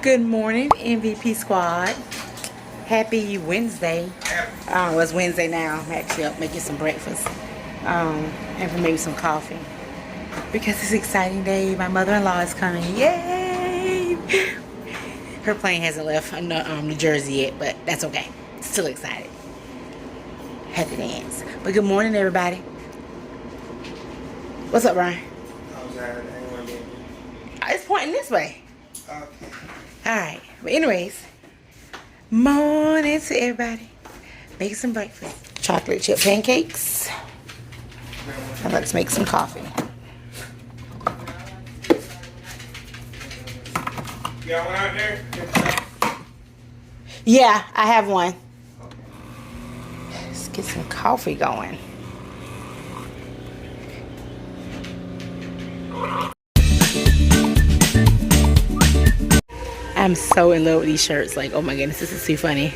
Good morning, MVP squad. Happy Wednesday. Well, it's Wednesday now. I'm actually up making some breakfast and for maybe some coffee because it's an exciting day. My mother-in-law is coming. Yay! Her plane hasn't left New Jersey yet, but that's okay. Still excited. Happy dance. But good morning, everybody. What's up, Brian? It's pointing this way. Okay. Alright, but anyways, morning to everybody. Make some breakfast. Chocolate chip pancakes. And let's make some coffee. You got one out there? Yeah, I have one. Let's get some coffee going. I'm so in love with these shirts. Like, oh my goodness, this is too funny.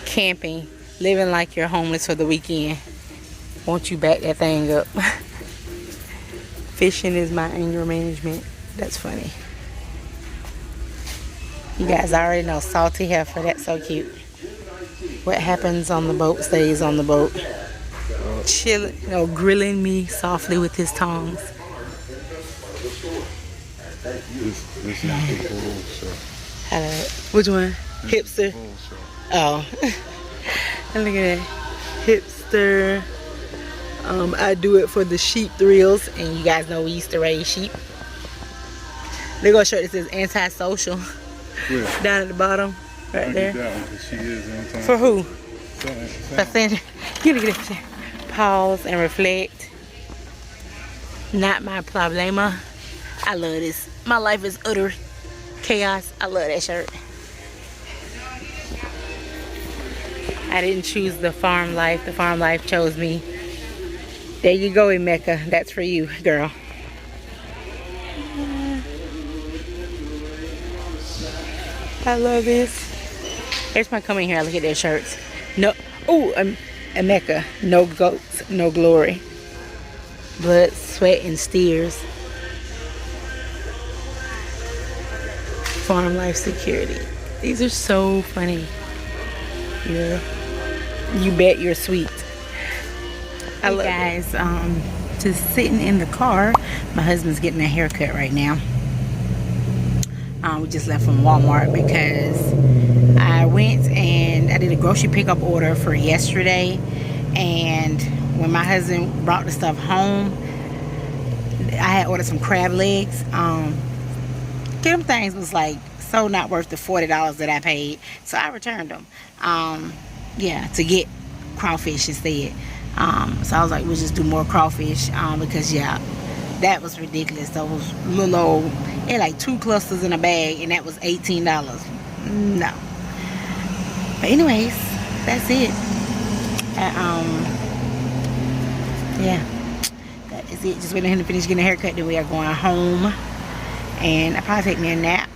Camping, living like you're homeless for the weekend. Won't you back that thing up? Fishing is my anger management. That's funny. You guys already know salty heifer. That's so cute. What happens on the boat stays on the boat. Chilling, grilling me softly with his tongs. This is the bull show. Which one? Hipster. Oh. And look at that. Hipster. I do it for the sheep thrills. And you guys know we used to raise sheep. They got a shirt that says antisocial. Yeah. Down at the bottom. Right there. That one, she is antisocial. For who? For Sandra. You look at that. Pause and reflect. Not my problema. I love this. My life is utter chaos. I love that shirt. I didn't choose the farm life. The farm life chose me. There you go, Emeka. That's for you, girl. I love this. Every time I come in here, I look at their shirts. No, Emeka. No goats, no glory. Blood, sweat, and steers. Farm life security. These are so funny. Yeah. You bet you're sweet. I love guys. Just sitting in the car. My husband's getting a haircut right now. We just left from Walmart because I went and I did a grocery pickup order for yesterday, and when my husband brought the stuff home, I had ordered some crab legs. Them things was like so not worth the $40 that I paid, so I returned them. Yeah, to get crawfish instead. So I was like, we'll just do more crawfish because yeah, that was ridiculous. Those little old, it had like 2 clusters in a bag, and that was $18. No. But anyways, that's it. Yeah, that is it. Just waiting for him to finish getting a haircut. Then we are going home. And I probably take me a nap.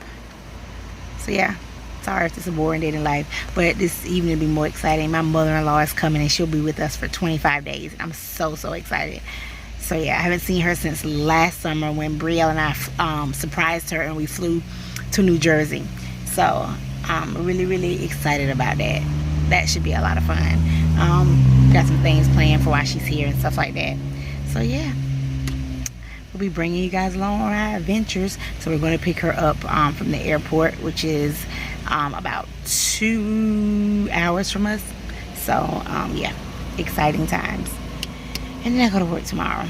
So yeah, sorry if this is a boring day in life, but this evening will be more exciting. My mother-in-law is coming and she'll be with us for 25 days. I'm so excited. So yeah, I haven't seen her since last summer when Brielle and I surprised her and we flew to New Jersey. So I'm really excited about that. That should be a lot of fun. Got some things planned for while she's here and stuff like that. So yeah. We'll be bringing you guys along on our adventures. So we're going to pick her up from the airport, which is about 2 hours from us. So yeah, exciting times. And then I go to work tomorrow.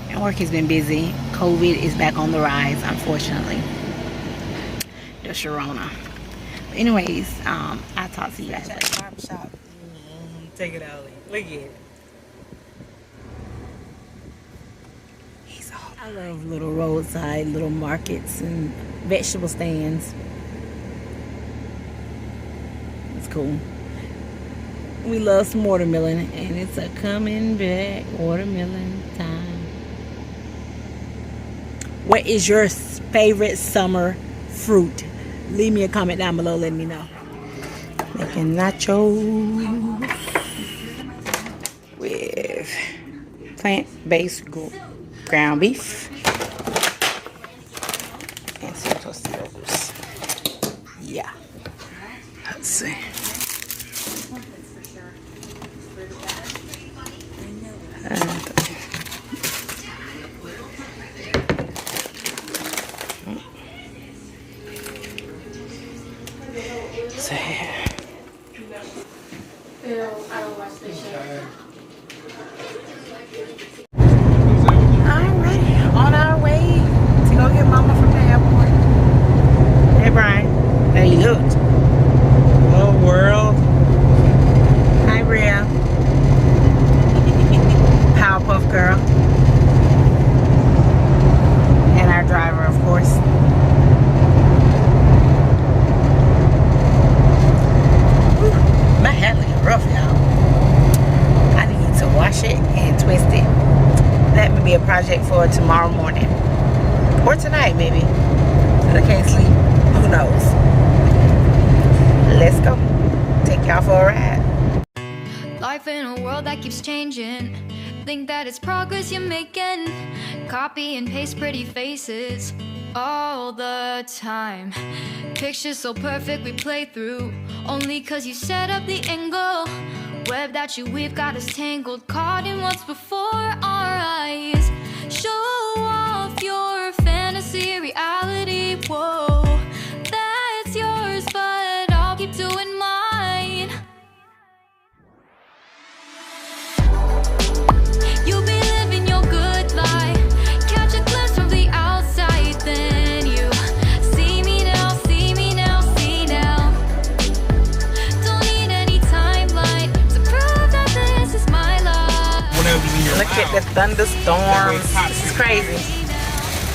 And work has been busy. COVID is back on the rise, unfortunately. The Sharona. But anyways, I'll talk to you guys later. Barbershop. Take it out. Look at it. I love little roadside, little markets and vegetable stands. It's cool. We love some watermelon, and it's a coming back watermelon time. What is your favorite summer fruit? Leave me a comment down below, let me know. Making nachos with plant-based ground beef. And some Tostitos. Yeah. Let's see. So here. Alright, on our way to go get Mama from the airport. Hey Brian, there you go. Hello world. Hi Bria. Powerpuff Girl. And our driver, of course. Whew, my hair looking rough, y'all. I need to wash it and twist it. That may be a project for tomorrow morning. Or tonight, maybe. Because I can't sleep. Who knows? Let's go. Take y'all for a ride. Life in a world that keeps changing. Think that it's progress you're making. Copy and paste pretty faces all the time. Pictures so perfect we play through. Only cause you set up the angle. Web that you weave got us tangled. Caught in what's before our eyes. Show off your fantasy reality. Whoa, that's yours, but I'll keep doing mine. You'll be living your good life. Catch a glimpse from the outside, then you see me now, see me now, see now. Don't need any timeline to prove that this is my life. Look at the thunderstorms. This is crazy.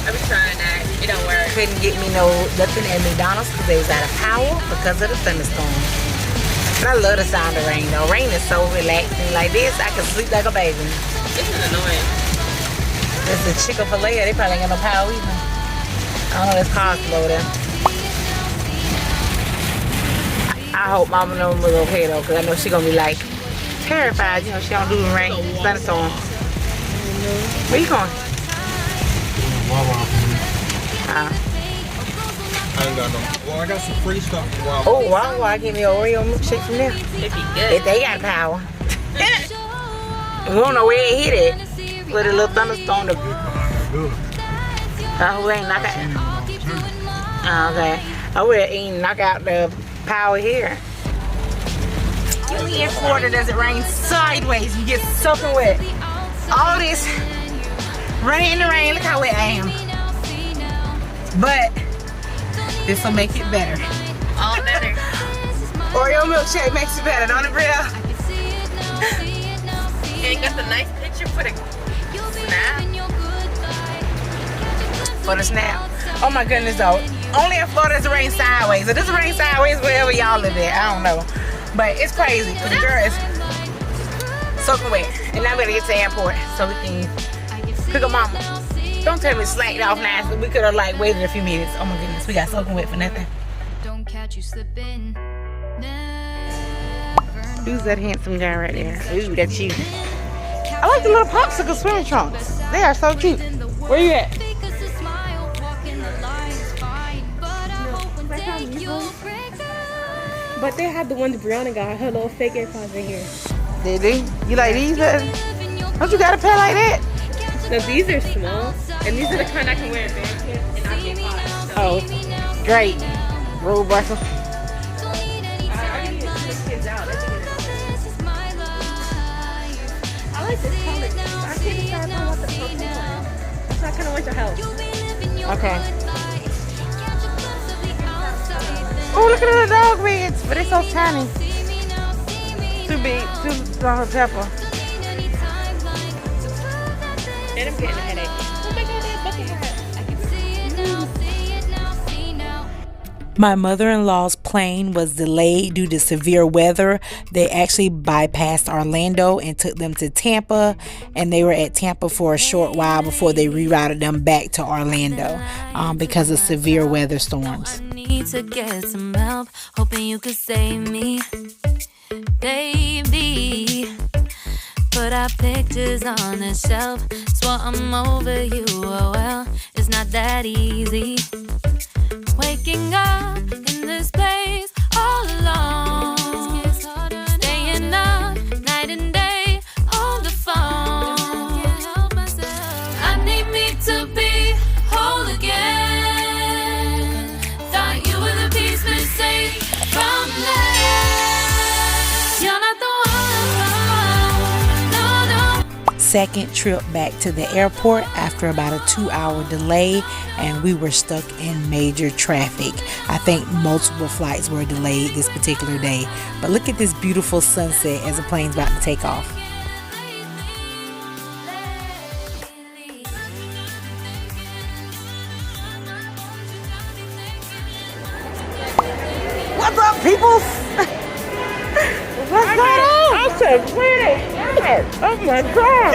I be trying that. It don't work. Couldn't get me nothing at McDonald's because they was out of power because of the thunderstorm. But I love the sound of rain though. Rain is so relaxing. Like this, I can sleep like a baby. This is annoying. There's the Chick-fil-A. They probably ain't got no power either. I don't know, this car's slow there. I hope Mama knows was okay though, because I know she gonna be like terrified. You know, she don't do the rain, thunderstorm. Where you going? I ain't got no. Well, I got some free stuff. Oh, wow, I give me an Oreo milkshake from there. It'd be good. If they got power. We don't know where it hit it. With a little thunderstorm. Who ain't knock out? Oh, okay. I would ain't knock out the power here. Usually in Florida, does it rain sideways? You get soaking wet. All this rain in the rain. Look how wet I am. But this will make it better. All better. Oreo milkshake makes it better, don't it, Bria? And got the nice picture for the snap. For the snap. Oh my goodness, though. Only in Florida does it rain sideways. It doesn't rain sideways wherever y'all live at. I don't know. But it's crazy because the girl is soaking wet. And now we gotta get to the airport so we can pick up Mama. Don't tell me slacked off now. So we could have like waited a few minutes. Oh my goodness, we got soaking wet for nothing. Don't catch you slipping. Who's that handsome guy right there? Ooh, that's you. I like the little popsicle swimming trunks. They are so cute. Where you at? But they have the ones Brianna got, her little fake AirPods in here. They do? You like these? Don't you got a pair like that? So these are small, and these are the kind I can wear barefoot and not get hot. Oh, great. Roll buckle. I already get the kids out. I like this color. I can't decide on what the color is. So I kind of want your help. Okay. Oh, look at the dog beds, but they're so tiny. Too big, too long pepper. And I'm getting a headache. Oh my God, that bucket hat. My mother-in-law's plane was delayed due to severe weather. They actually bypassed Orlando and took them to Tampa, and they were at Tampa for a short while before they rerouted them back to Orlando because of severe weather storms. I need to get some help, hoping you could save me, baby. Put our pictures on the shelf. Swore I'm over you, oh well, it's not that easy. Waking up in this place all alone. Staying up night and day on the phone. I need me to be whole again. Thought you were the piece missing from last. You're not the one, no, no. Second trip back to the airport after about a 2-hour delay, and we were stuck in major traffic. I think multiple flights were delayed this particular day. But look at this beautiful sunset as the plane's about to take off. What's up, peoples? What's going on? I'm so pretty. Oh my god.